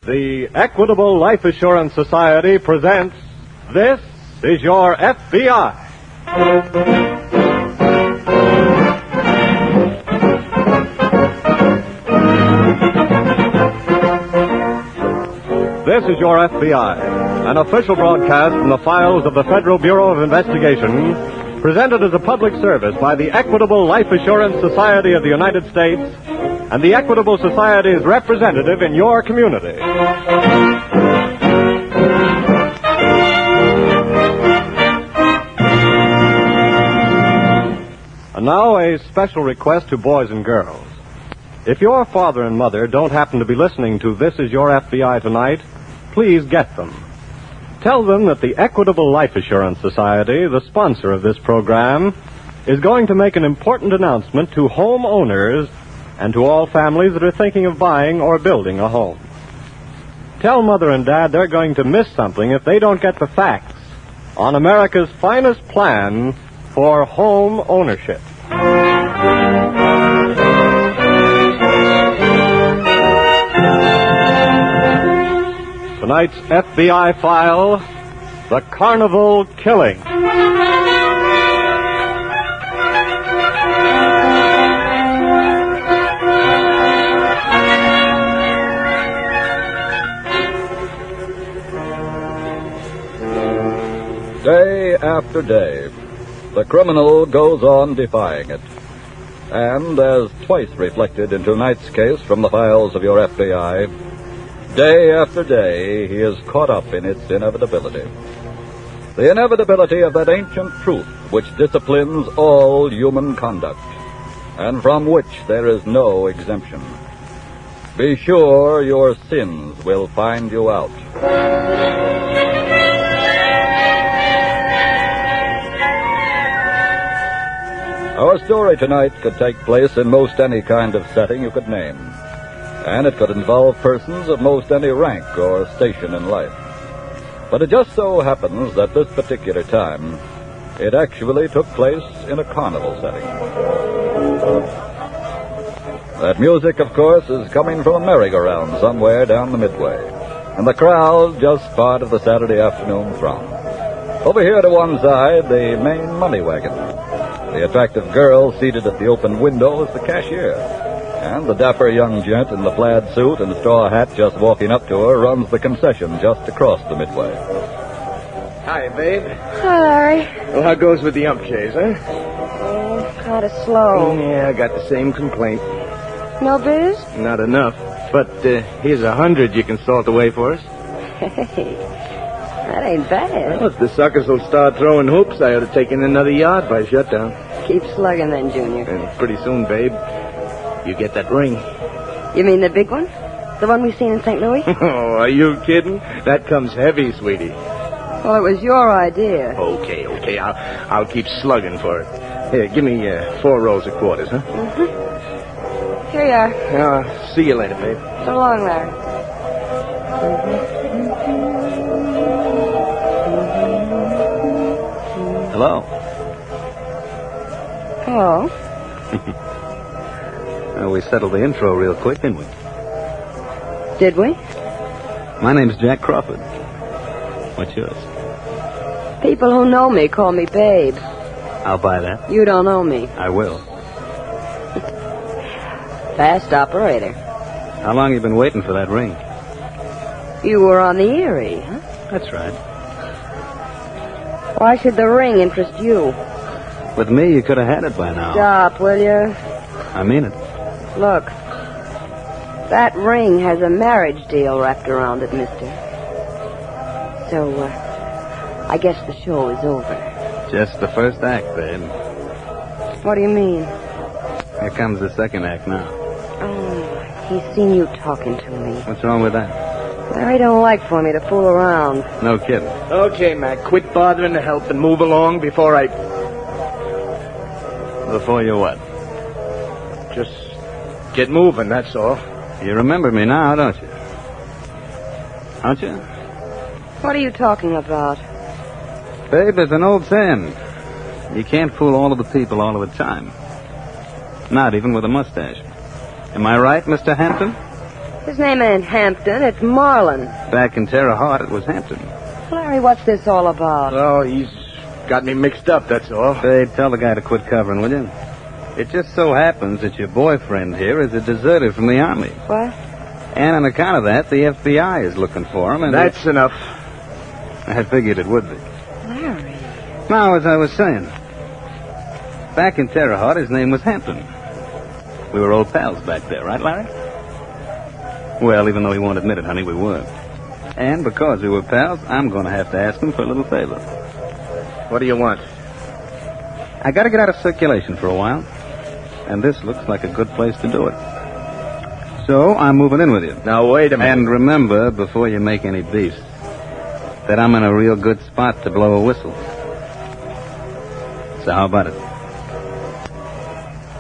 The Equitable Life Assurance Society presents This is Your F.B.I. This is Your F.B.I., an official broadcast from the files of the Federal Bureau of Investigation, presented as a public service by the Equitable Life Assurance Society of the United States and the Equitable Society's representative in your community. And now a special request to boys and girls. If your father and mother don't happen to be listening to This Is Your FBI tonight, please get them. Tell them that the Equitable Life Assurance Society, the sponsor of this program, is going to make an important announcement to homeowners and to all families that are thinking of buying or building a home. Tell Mother and Dad they're going to miss something if they don't get the facts on America's finest plan for home ownership. Tonight's FBI file, the Carnival Killing. Day after day, the criminal goes on defying it. And, as twice reflected in tonight's case from the files of your FBI, day after day he is caught up in its inevitability. The inevitability of that ancient truth which disciplines all human conduct, and from which there is no exemption. Be sure your sins will find you out. Our story tonight could take place in most any kind of setting you could name, and it could involve persons of most any rank or station in life. But it just so happens that this particular time, it actually took place in a carnival setting. That music, of course, is coming from a merry-go-round somewhere down the midway, and the crowd just part of the Saturday afternoon throng. Over here to one side, the main money wagon. The attractive girl seated at the open window is the cashier. And the dapper young gent in the plaid suit and straw hat just walking up to her runs the concession just across the midway. Hi, babe. Hi, Larry. Well, how goes with the ump chase, huh? Oh, kind of slow. Yeah, I got the same complaint. No biz? Not enough. But here's 100 you can salt away for us. Hey, that ain't bad. Well, if the suckers will start throwing hoops, I ought to take in another yard by shutdown. Keep slugging then, Junior. And pretty soon, babe, you get that ring. You mean the big one? The one we seen in St. Louis? Oh, are you kidding? That comes heavy, sweetie. Well, it was your idea. Okay. I'll keep slugging for it. Here, give me 4 rolls of quarters, huh? Mm-hmm. Here you are. I'll see you later, babe. So long, Larry. Hello. Hello. Well, we settled the intro real quick, didn't we? Did we? My name's Jack Crawford. What's yours? People who know me call me Babe. I'll buy that. You don't know me. I will. Fast operator. How long you been waiting for that ring? You were on the Erie, huh? That's right. Why should the ring interest you? With me, you could have had it by now. Stop, will you? I mean it. Look. That ring has a marriage deal wrapped around it, mister. So, I guess the show is over. Just the first act, babe. What do you mean? Here comes the second act now. Oh, he's seen you talking to me. What's wrong with that? Larry don't like for me to fool around. No kidding. Okay, Mac, quit bothering to help and move along before I... Before you what? Just get moving, that's all. You remember me now, don't you? Don't you? What are you talking about? Babe, there's an old saying. You can't fool all of the people all of the time. Not even with a mustache. Am I right, Mr. Hampton? His name ain't Hampton. It's Marlin. Back in Terre Haute, it was Hampton. Larry, what's this all about? Oh, he's got me mixed up, that's all. Babe, tell the guy to quit covering, will you? It just so happens that your boyfriend here is a deserter from the Army. What? And on account of that, the F.B.I. is looking for him, and... That's enough. I figured it would be. Larry. Now, as I was saying, back in Terre Haute, his name was Hampton. We were old pals back there, right, Larry? Well, even though he won't admit it, honey, we were. And because we were pals, I'm going to have to ask him for a little favor. What do you want? I got to get out of circulation for a while, and this looks like a good place to do it. So I'm moving in with you. Now, wait a minute. And remember, before you make any beefs, that I'm in a real good spot to blow a whistle. So how about it?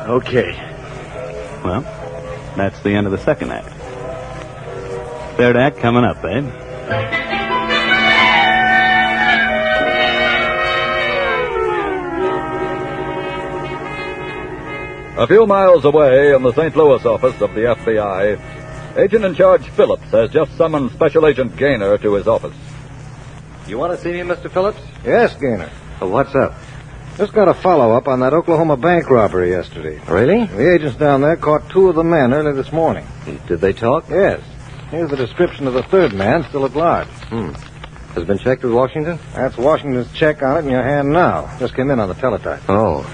Okay. Well, that's the end of the second act. Third act coming up, babe. A few miles away in the St. Louis office of the FBI, Agent in Charge Phillips has just summoned Special Agent Gaynor to his office. You want to see me, Mr. Phillips? Yes, Gaynor. Well, what's up? Just got a follow-up on that Oklahoma bank robbery yesterday. Really? The agents down there caught 2 of the men early this morning. Did they talk? Yes. Here's the description of the 3rd man still at large. Has it been checked with Washington? That's Washington's check on it in your hand now. Just came in on the teletype. Oh.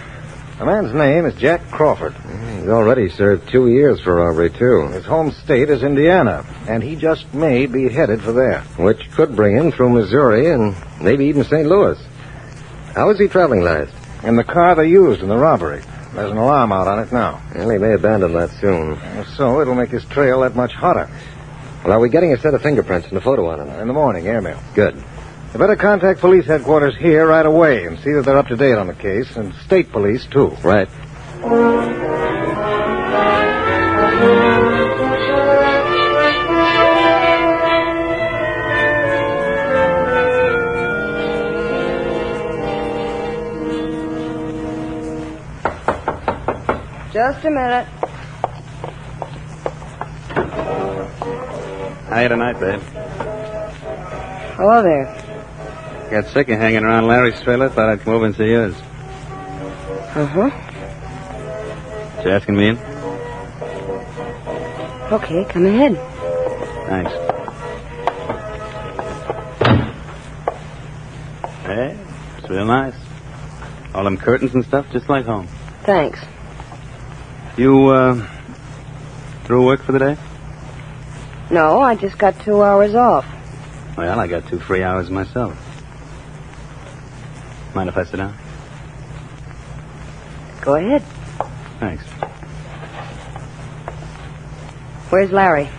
The man's name is Jack Crawford. He's already served 2 years for robbery, too. His home state is Indiana, and he just may be headed for there. Which could bring him through Missouri and maybe even St. Louis. How was he traveling last? In the car they used in the robbery. There's an alarm out on it now. Well, he may abandon that soon. If so, it'll make his trail that much hotter. Well, are we getting a set of fingerprints and a photo on him? In the morning, airmail. Good. You better contact police headquarters here right away and see that they're up to date on the case, and state police, too. Right. Just a minute. Hiya tonight, babe. Hello there. Got sick of hanging around Larry's trailer. Thought I'd come over and see yours. Uh-huh. You asking me in? Okay, come ahead. Thanks. Hey, it's real nice. All them curtains and stuff, just like home. Thanks. You, through work for the day? No, I just got 2 hours off. Well, I got 2 free hours myself. Mind if I sit down? Go ahead. Thanks. Where's Larry?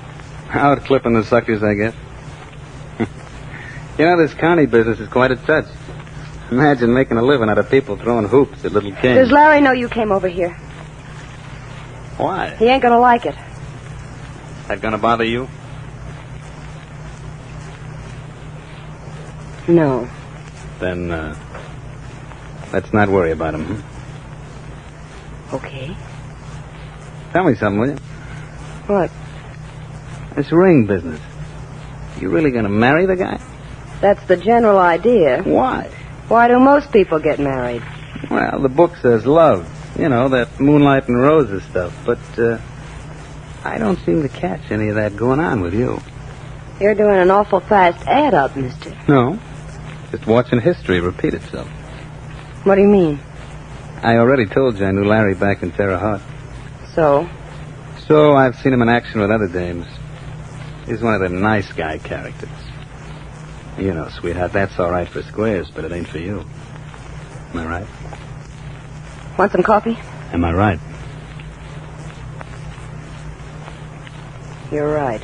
Out clipping the suckers, I guess. You know, this county business is quite a touch. Imagine making a living out of people throwing hoops at little kids. Does Larry know you came over here? Why? He ain't gonna like it. That gonna bother you? No. Then, let's not worry about him. Okay. Tell me something, will you? What? This ring business. You really gonna marry the guy? That's the general idea. Why? Why do most people get married? Well, the book says love. You know, that moonlight and roses stuff. But, I don't seem to catch any of that going on with you. You're doing an awful fast add up, mister. No. Just watching history repeat itself. What do you mean? I already told you I knew Larry back in Terre Haute. So? So I've seen him in action with other dames. He's one of them nice guy characters. You know, sweetheart, that's all right for squares, but it ain't for you. Am I right? Want some coffee? Am I right? You're right.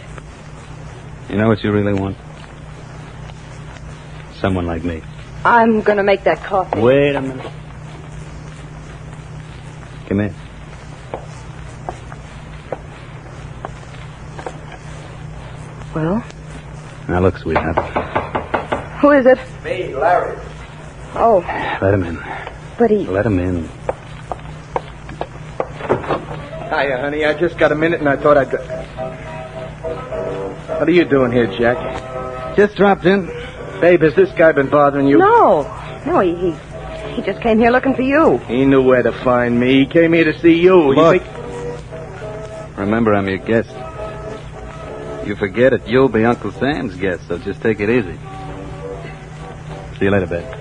You know what you really want? Someone like me. I'm gonna make that coffee. Wait a minute. Come in. Well? Now look, sweetheart. Who is it? Me, Larry. Oh, Let him in. but he... Let him in. Hiya, honey. I just got a minute and I thought I'd... What are you doing here, Jack? Just dropped in. Babe, has this guy been bothering you? No, he just came here looking for you. He knew where to find me. He came here to see you. Look. You think... Remember, I'm your guest. You forget it, you'll be Uncle Sam's guest, so just take it easy. See you later, babe.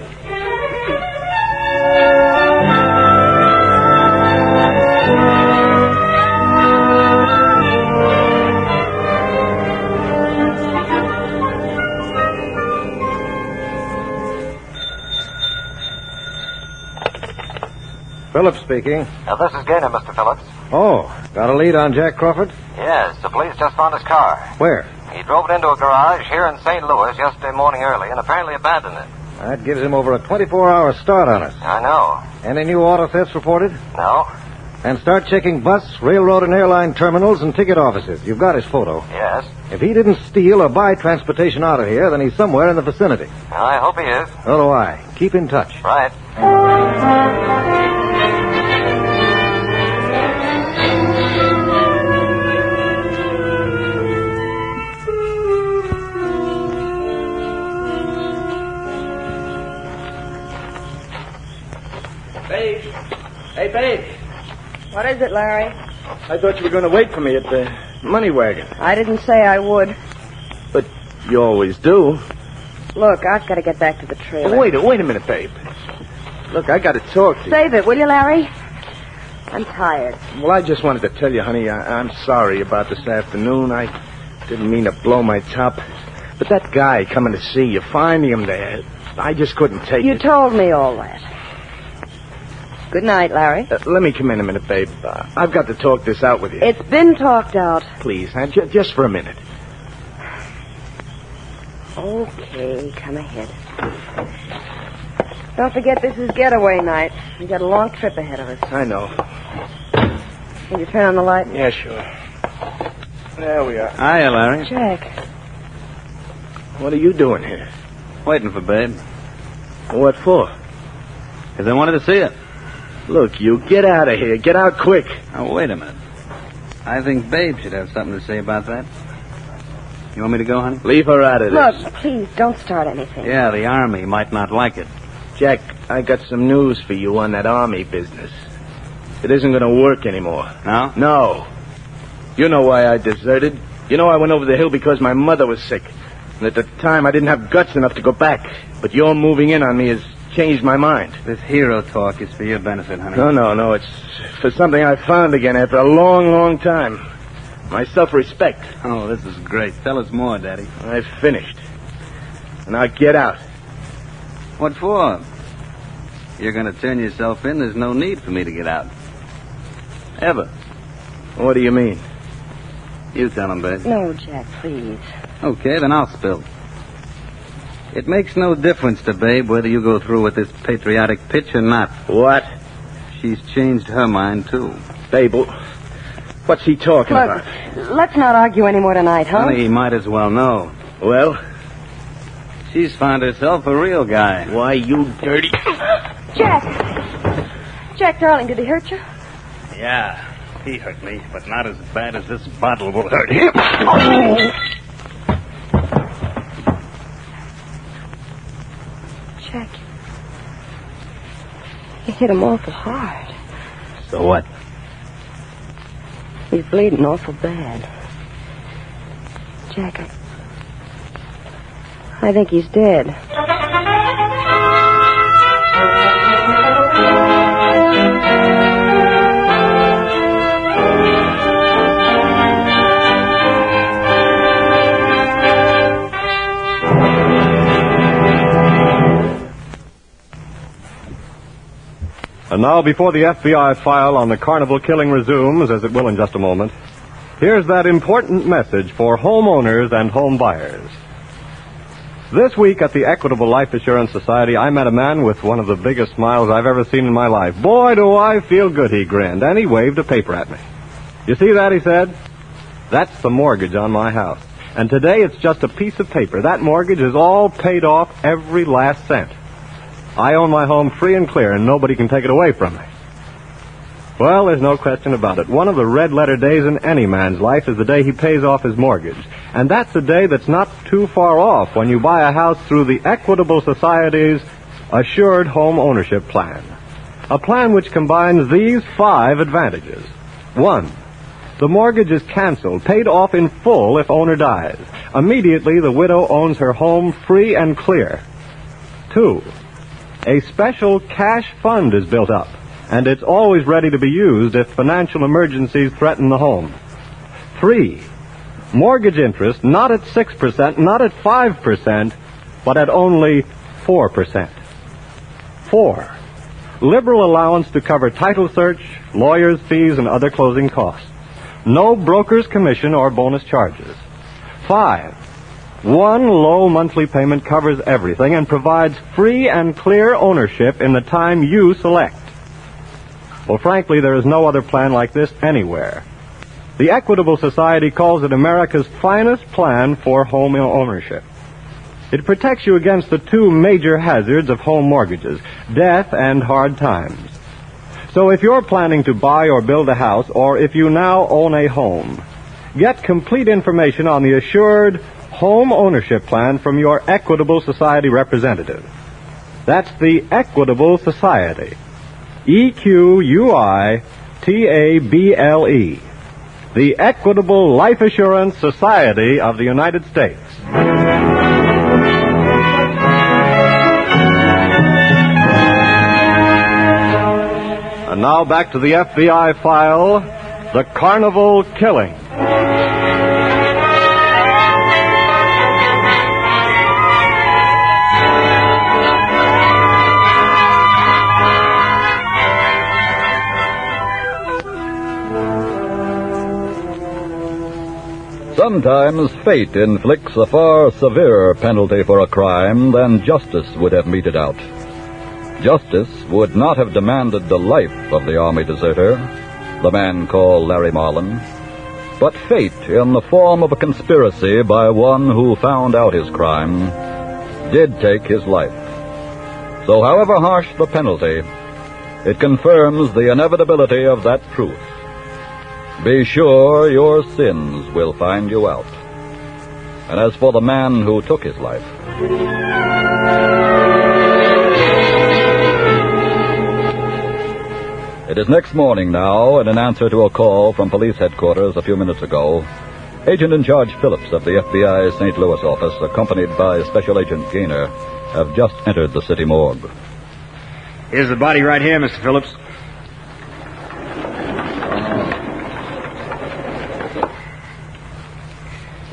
Phillips speaking. This is Gaynor, Mr. Phillips. Oh, got a lead on Jack Crawford? Yes, the police just found his car. Where? He drove it into a garage here in St. Louis yesterday morning early and apparently abandoned it. That gives him over a 24-hour start on us. I know. Any new auto thefts reported? No? And start checking bus, railroad, and airline terminals and ticket offices. You've got his photo. Yes. If he didn't steal or buy transportation out of here, then he's somewhere in the vicinity. Well, I hope he is. So do I. Keep in touch. Right. Babe. Hey, babe. What is it, Larry? I thought you were going to wait for me at the money wagon. I didn't say I would. But you always do. Look, I've got to get back to the trailer. Wait a minute, babe. Look, I got to talk to you. Save it, will you, Larry? I'm tired. Well, I just wanted to tell you, honey, I'm sorry about this afternoon. I didn't mean to blow my top. But that guy coming to see you, finding him there, I just couldn't take You it. told me all that. Good night, Larry. Let me come in a minute, babe. I've got to talk this out with you. It's been talked out. Please, huh? Just for a minute. Okay, come ahead. Don't forget this is getaway night. We've got a long trip ahead of us. I know. Can you turn on the light? Yeah, sure. There we are. Hiya, Larry. Jack. What are you doing here? Waiting for Babe. What for? Because I wanted to see it. Look, you get out of here. Get out quick. Now, wait a minute. I think Babe should have something to say about that. You want me to go, honey? Leave her out of this. Look, please, don't start anything. Yeah, the Army might not like it. Jack, I got some news for you on that Army business. It isn't going to work anymore. No? No. You know why I deserted. You know I went over the hill because my mother was sick. And at the time, I didn't have guts enough to go back. But your moving in on me has changed my mind. This hero talk is for your benefit, honey. No. It's for something I found again after a long, long time. My self-respect. Oh, this is great. Tell us more, Daddy. I've finished. And now get out. What for? You're going to turn yourself in. There's no need for me to get out. Ever. What do you mean? You tell him, Babe. No, Jack, please. Okay, then I'll spill. It makes no difference to Babe whether you go through with this patriotic pitch or not. What? She's changed her mind, too. Babe, what's he talking Look, about? let's not argue anymore tonight, huh? Honey, he might as well know. Well? She's found herself a real guy. Why, you dirty... Jack! Jack, darling, did he hurt you? Yeah, he hurt me, but not as bad as this bottle will hurt him. Jack, you hit him awful hard. So what? He's bleeding awful bad. Jack, I think he's dead. And now, before the FBI file on the Carnival killing resumes, as it will in just a moment, here's that important message for homeowners and home buyers. This week at the Equitable Life Assurance Society, I met a man with one of the biggest smiles I've ever seen in my life. Boy, do I feel good, he grinned, and he waved a paper at me. You see that, he said? That's the mortgage on my house. And today it's just a piece of paper. That mortgage is all paid off, every last cent. I own my home free and clear, and nobody can take it away from me. Well, there's no question about it. One of the red-letter days in any man's life is the day he pays off his mortgage. And that's a day that's not too far off when you buy a house through the Equitable Society's Assured Home Ownership Plan. A plan which combines these 5 advantages. 1. The mortgage is canceled, paid off in full if owner dies. Immediately, the widow owns her home free and clear. 2. A special cash fund is built up, and it's always ready to be used if financial emergencies threaten the home. 3. Mortgage interest not at 6%, not at 5%, but at only 4%. 4. Liberal allowance to cover title search, lawyer's fees, and other closing costs. No broker's commission or bonus charges. 5. One low monthly payment covers everything and provides free and clear ownership in the time you select. Well, frankly, there is no other plan like this anywhere. The Equitable Society calls it America's finest plan for home ownership. It protects you against the 2 major hazards of home mortgages, death and hard times. So if you're planning to buy or build a house, or if you now own a home, get complete information on the Assured Home Ownership Plan from your Equitable Society representative. That's the Equitable Society. EQUITABLE. The Equitable Life Assurance Society of the United States. And now back to the FBI file, the Carnival Killing. Sometimes fate inflicts a far severer penalty for a crime than justice would have meted out. Justice would not have demanded the life of the Army deserter, the man called Larry Marlin, but fate, in the form of a conspiracy by one who found out his crime, did take his life. So however harsh the penalty, it confirms the inevitability of that truth. Be sure your sins will find you out. And as for the man who took his life, it is next morning now, and in answer to a call from police headquarters a few minutes ago, Agent in Charge Phillips of the FBI St. Louis office, accompanied by Special Agent Gaynor, have just entered the city morgue. Here's the body right here, Mr. Phillips.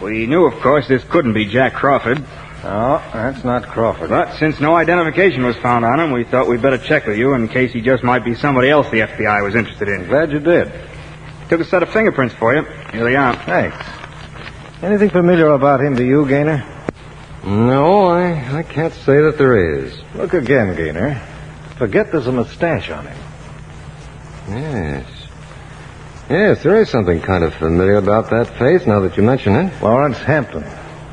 We knew, of course, this couldn't be Jack Crawford. No, that's not Crawford. But since no identification was found on him, we thought we'd better check with you in case he just might be somebody else the FBI was interested in. Glad you did. Took a set of fingerprints for you. Here they are. Thanks. Anything familiar about him to you, Gaynor? No, I can't say that there is. Look again, Gaynor. Forget there's a mustache on him. Yes, there is something kind of familiar about that face now that you mention it. Lawrence Hampton.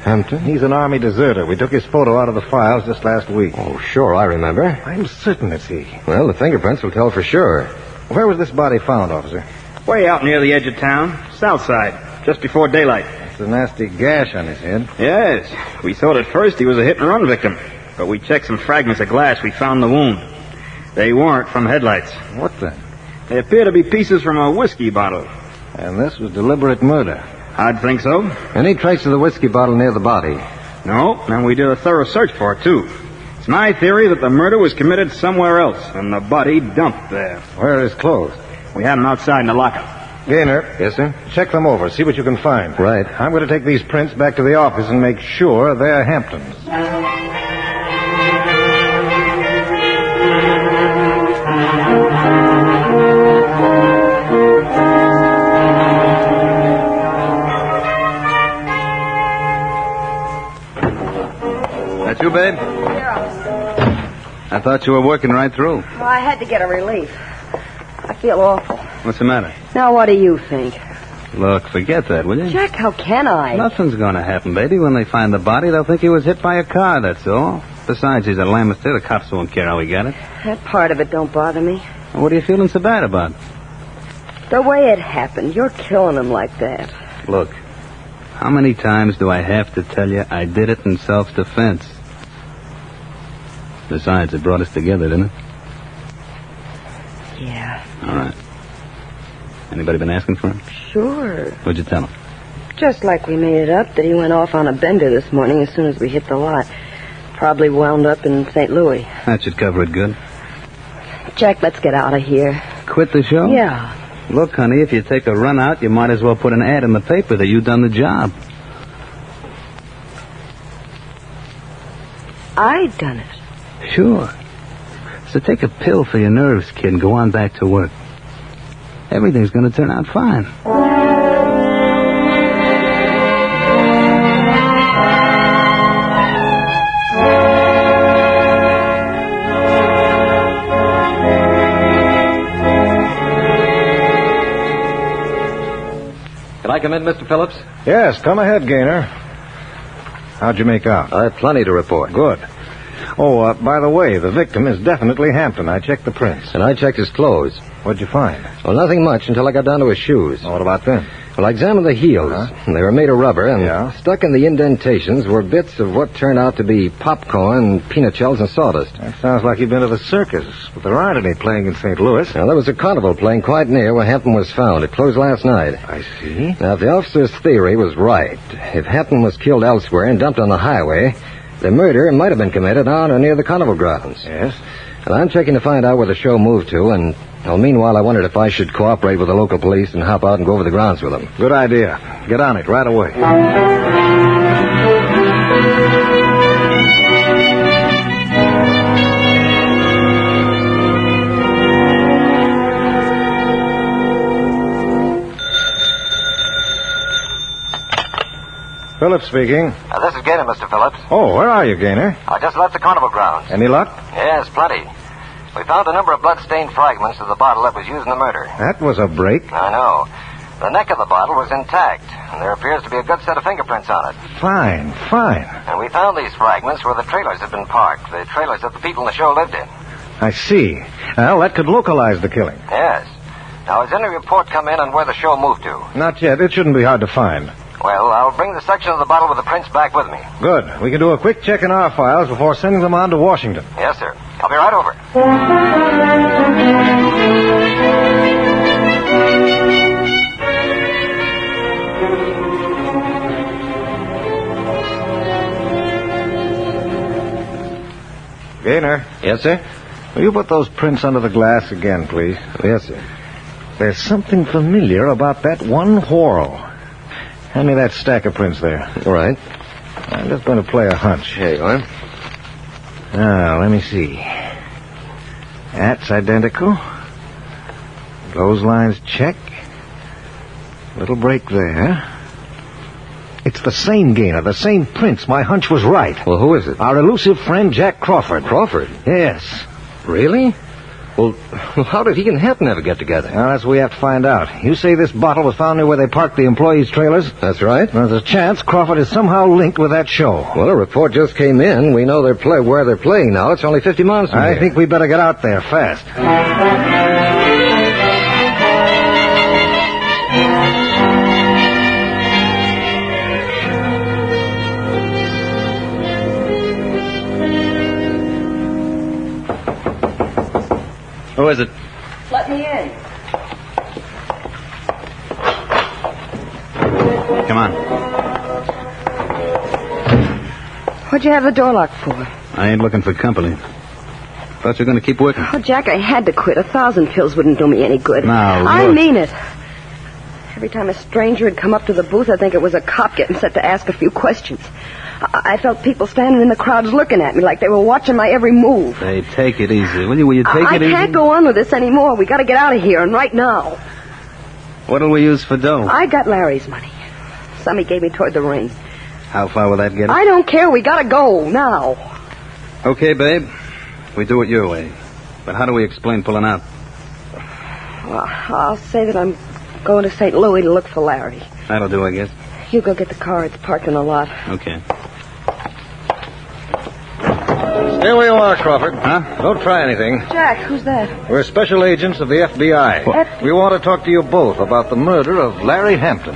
Hampton? He's an Army deserter. We took his photo out of the files just last week. Oh, sure, I remember. I'm certain it's he. Well, the fingerprints will tell for sure. Where was this body found, officer? Way out near the edge of town. South side. Just before daylight. It's a nasty gash on his head. Yes. We thought at first he was a hit-and-run victim. But we checked some fragments of glass. We found the wound. They weren't from headlights. What then? They appear to be pieces from a whiskey bottle. And this was deliberate murder. I'd think so. Any trace of the whiskey bottle near the body? No, and we did a thorough search for it, too. It's my theory that the murder was committed somewhere else, and the body dumped there. Where are his clothes? We had them outside in the locker. Gaynor. Yes, sir? Check them over. See what you can find. Right. I'm going to take these prints back to the office and make sure they're Hampton's. That you, babe? Yeah. I thought you were working right through. Well, I had to get a relief. I feel awful. What's the matter? Now, what do you think? Look, forget that, will you? Jack, how can I? Nothing's going to happen, baby. When they find the body, they'll think he was hit by a car, that's all. Besides, he's a Lamester. The cops won't care how he got it. That part of it don't bother me. What are you feeling so bad about? The way it happened, you're killing him like that. Look, how many times do I have to tell you I did it in self-defense? Besides, it brought us together, didn't it? Yeah. All right. Anybody been asking for him? Sure. What'd you tell him? Just like we made it up that he went off on a bender this morning as soon as we hit the lot. Probably wound up in St. Louis. That should cover it good. Jack, let's get out of here. Quit the show? Yeah. Look, honey, if you take a run out, you might as well put an ad in the paper that you've done the job. I done it. Sure. So take a pill for your nerves, kid, and go on back to work. Everything's going to turn out fine. Can I come in, Mr. Phillips? Yes, come ahead, Gaynor. How'd you make out? I have plenty to report. Good. Oh, by the way, the victim is definitely Hampton. I checked the prints. And I checked his clothes. What'd you find? Well, nothing much until I got down to his shoes. What about them? Well, I examined the heels. They were made of rubber, and Yeah? stuck in the indentations were bits of what turned out to be popcorn, peanut shells, and sawdust. That sounds like you've been to the circus, but there aren't any playing in St. Louis. Now, there was a carnival playing quite near where Hampton was found. It closed last night. I see. Now, if the officer's theory was right, if Hampton was killed elsewhere and dumped on the highway, the murder might have been committed on or near the carnival grounds. Yes? And I'm checking to find out where the show moved to, and well, meanwhile, I wondered if I should cooperate with the local police and hop out and go over the grounds with them. Good idea. Get on it right away. Phillips speaking. This is Gaynor, Mr. Phillips. Oh, where are you, Gaynor? I just left the carnival grounds. Any luck? Yes, plenty. We found a number of blood-stained fragments of the bottle that was used in the murder. That was a break. I know. The neck of the bottle was intact, and there appears to be a good set of fingerprints on it. Fine. And we found these fragments where the trailers had been parked, the trailers that the people in the show lived in. I see. Well, that could localize the killing. Yes. Now, has any report come in on where the show moved to? Not yet. It shouldn't be hard to find. Well, I'll bring the section of the bottle with the prints back with me. Good. We can do a quick check in our files before sending them on to Washington. Yes, sir. I'll be right over. Gaynor. Yes, sir? Will you put those prints under the glass again, please? Yes, sir. There's something familiar about that one whorl. Hand me that stack of prints there. All right. I'm just going to play a hunch. Here you are. Now, let me see. That's identical. Those lines check. Little break there. It's the same Gaynor, the same prints. My hunch was right. Well, who is it? Our elusive friend, Jack Crawford. Crawford? Yes. Really? Well, how did he and Hampton ever get together? Now, that's what we have to find out. You say this bottle was found near where they parked the employees' trailers? That's right. There's a chance Crawford is somehow linked with that show. Well, a report just came in. We know where they're playing now. It's only 50 miles from here. I think we better get out there fast. Who is it? Let me in. Come on. What'd you have the door locked for? I ain't looking for company. Thought you were going to keep working. Oh, Jack, I had to quit. 1,000 pills wouldn't do me any good. Now, look. I mean it. Every time a stranger had come up to the booth, I'd think it was a cop getting set to ask a few questions. I felt people standing in the crowds looking at me like they were watching my every move. Hey, take it easy. Will you take it easy? I can't go on with this anymore. We got to get out of here, and right now. What'll we use for dough? I got Larry's money. Some he gave me toward the ring. How far will that get us? I don't care. We got to go now. Okay, babe. We do it your way. But how do we explain pulling out? Well, I'll say that I'm going to St. Louis to look for Larry. That'll do, I guess. You go get the car. It's parked in the lot. Okay. Here we are, Crawford. Huh? Don't try anything. Jack, who's that? We're special agents of the F.B.I. We want to talk to you both about the murder of Larry Hampton.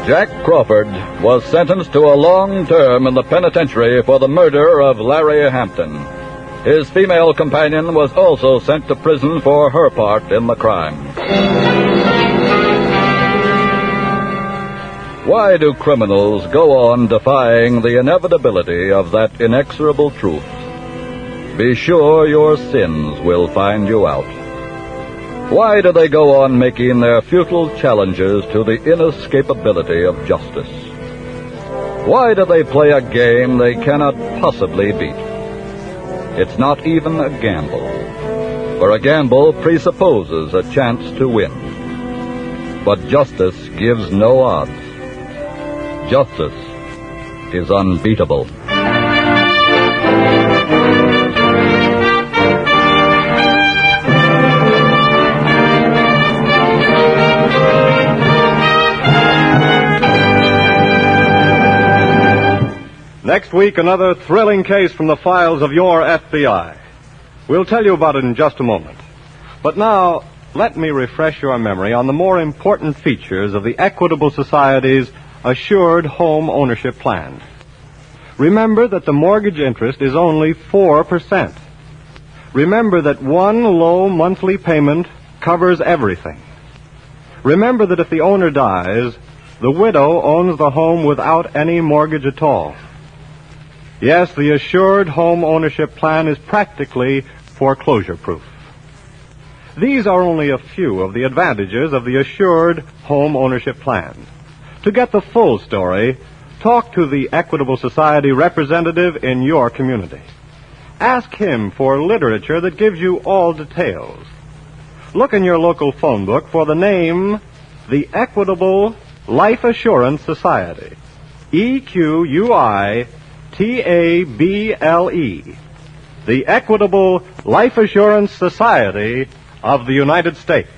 Jack Crawford was sentenced to a long term in the penitentiary for the murder of Larry Hampton. His female companion was also sent to prison for her part in the crime. Why do criminals go on defying the inevitability of that inexorable truth? Be sure your sins will find you out. Why do they go on making their futile challenges to the inescapability of justice? Why do they play a game they cannot possibly beat? It's not even a gamble, for a gamble presupposes a chance to win. But justice gives no odds. Justice is unbeatable. Next week, another thrilling case from the files of your FBI. We'll tell you about it in just a moment. But now, let me refresh your memory on the more important features of the Equitable Society's Assured Home Ownership Plan. Remember that the mortgage interest is only 4%. Remember that one low monthly payment covers everything. Remember that if the owner dies, the widow owns the home without any mortgage at all. Yes, the Assured Home Ownership Plan is practically foreclosure-proof. These are only a few of the advantages of the Assured Home Ownership Plan. To get the full story, talk to the Equitable Society representative in your community. Ask him for literature that gives you all details. Look in your local phone book for the name, the Equitable Life Assurance Society. EQUITABLE. The Equitable Life Assurance Society of the United States.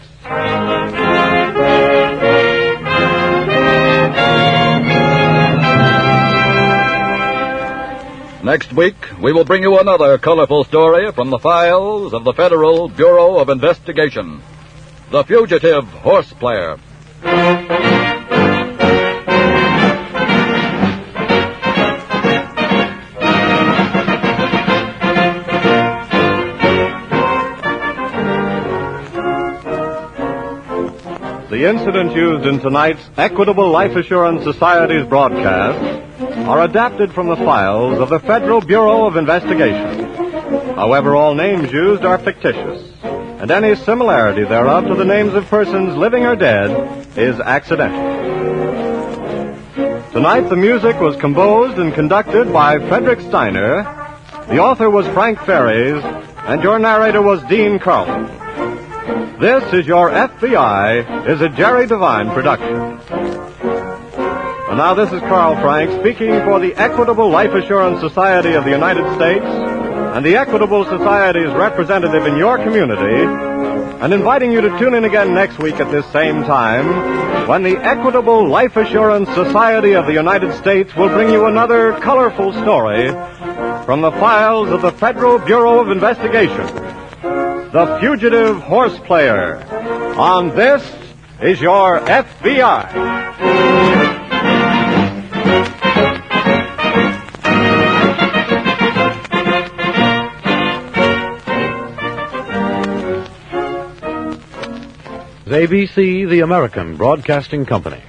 Next week, we will bring you another colorful story from the files of the Federal Bureau of Investigation. The Fugitive Horse Player. The incidents used in tonight's Equitable Life Assurance Society's broadcast are adapted from the files of the Federal Bureau of Investigation. However, all names used are fictitious, and any similarity thereof to the names of persons living or dead is accidental. Tonight, the music was composed and conducted by Frederick Steiner. The author was Frank Ferries, and your narrator was Dean Carlton. This is Your FBI is a Jerry Devine production. And now this is Carl Frank speaking for the Equitable Life Assurance Society of the United States and the Equitable Society's representative in your community, and inviting you to tune in again next week at this same time when the Equitable Life Assurance Society of the United States will bring you another colorful story from the files of the Federal Bureau of Investigation. The Fugitive Horse Player. On This Is Your FBI. ABC, the American Broadcasting Company.